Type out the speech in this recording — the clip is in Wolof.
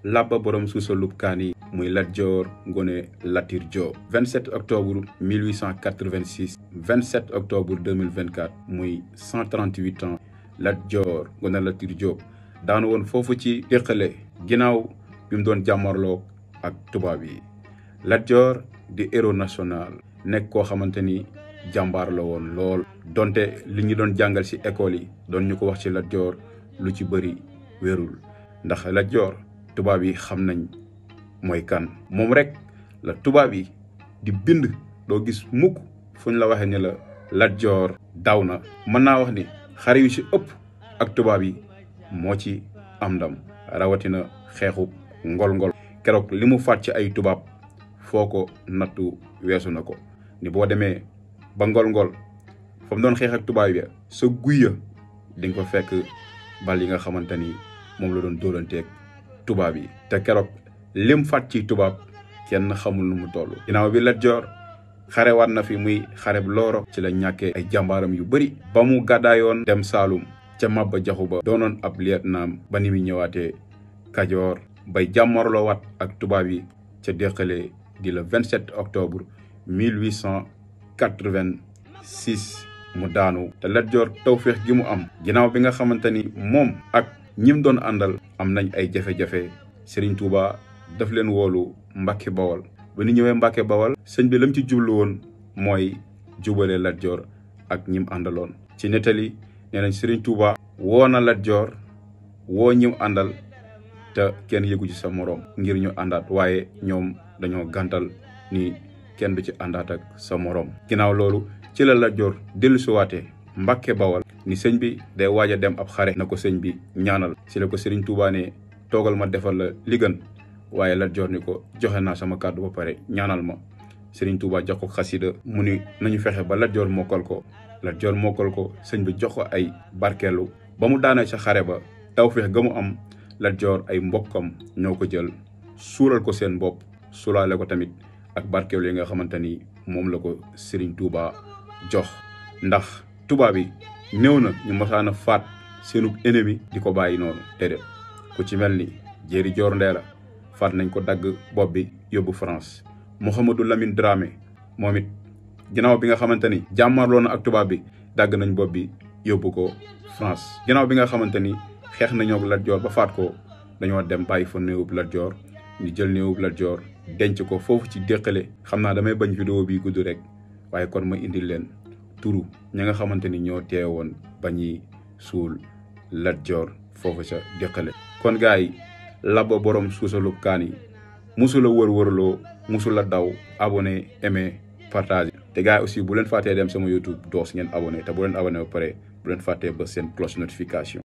labba borom suusalub kaan yi muy Latjoor Ngóone Latiir Jóob 27 octobre 1886 27 octobre 2024 muy 138 ans Latjoor Ngóone Latiir Jóob daanu woon foofu ci Dexële ginnaaw bi mu doon jàmmarloo ak tubaab yi. Latjoor di héros national nekk koo xamante ni jàmbaar la woon lool donte li ñu doon jàngal ci école yi doon ñu ko wax ci Latjoor lu ci bëri wérul ndax Latjoor tubaab yi xam nañ mooy kan. moom rek la tubaab yi di bind doo gis mukk fu ñu la waxee ni la Latjoor daw na. mën naa wax ni xare yu ci ëpp ak tubaab yi moo ci am ndam rawatina xeexu ngol-ngol. keroog li mu faat ci ay tubaab foo ko nattu weesu na ko. ni boo demee ba ngol-ngol fa mu doon xeex ak tubaab yi sa guya di nga ko fekk bal yi nga xamante ni moom la doon dóolanteeg tubaab yi. te keroog lim faat ci tubaab kenn xamul nu mu toll. ginnaaw bi Latjoor xare waat na fi muy xareb Looro ci la ñàkkee ay jàmbaaram yu bëri. ba mu gàddaayoon dem Saalum ca Maba Jaxu Ba doonoon ab lieutenant ba ni muy ñëwaatee Kajoor bay jàmmarloo waat ak tubaab yi ca Dexële di le 27 octobre 1886 mu daanu. te Latjoor tawféex gi mu am ginnaaw bi nga xamante ni moom ak ñim doon àndal am nañ ay jafe-jafe Serigne Touba daf leen woolu Mbàkke Bawol. ba ñu ñëwee Mbàkke Bawol sëñ bi lam ci jublu woon mooy jubale Latjoor ak ñim àndaloon. ci nettali nee nañ Serigne Touba woo na Latjoor woo ñim àndal te kenn yëgu ci sa moroom ngir ñu àndaat waaye ñoom dañoo gàntal ni kenn du ci àndaat ak sa moroom. ginnaaw loolu ci la Latjoor dellusiwaatee Mbàkke Bawol ni sëñ bi day waaj a dem ab xare na ko sëñ bi ñaanal. ci la ko Serigne Touba ne toogal ma defal la li gën waaye Latjoor ni ko joxe naa sama kàddu ba pare ñaanal ma. Serigne Touba jox ko xasida mu ni nañu fexe ba Latjoor mokkal ko. Latjoor mokkal ko sëñ bi jox ko ay barkeelu ba mu daanee sa xare ba tawfeex ga mu am Latjoor ay mbokkam ñoo ko jël suural ko seen bopp suulaale ko tamit ak barkeelu yi nga xamante ni moom la ko Serigne Touba jox. ndax tubaab yi néew na ñu mosaan a faat seenub ennemi di ko bàyyi noonu déedéet. ku ci mel ni Jéeri Joor Ndeela faat nañ ko dagg bopp bi yóbbu France. Mouhamadou Lamine Dramé moom it ginnaaw bi nga xamante ni jàmmarloo na ak tubaab bi dagg nañ bopp bi yóbbu ko France. ginnaaw bi nga xamante ni xeex nañoo ak Latjoor ba faat ko dañoo dem bàyyi fa néewub Latjoor ñu jël néewub Latjoor denc ko foofu ci Dexële. xam naa damay bañ vidéo bi gudd rek waaye kon ma indil leen turu ñi nga xamante ni ñoo teewoon ba ñuy suul Latjoor foofu sa Dexële. kon gars yi labba borom suusalub kaan yi musula wër-wërloo musula daw. abonné aimé partage. te gars yi aussi bu leen fàttee dem sama YouTube doos ngeen abonné te bu leen abonné ba pare bu leen fàttee ba seen cloche notification.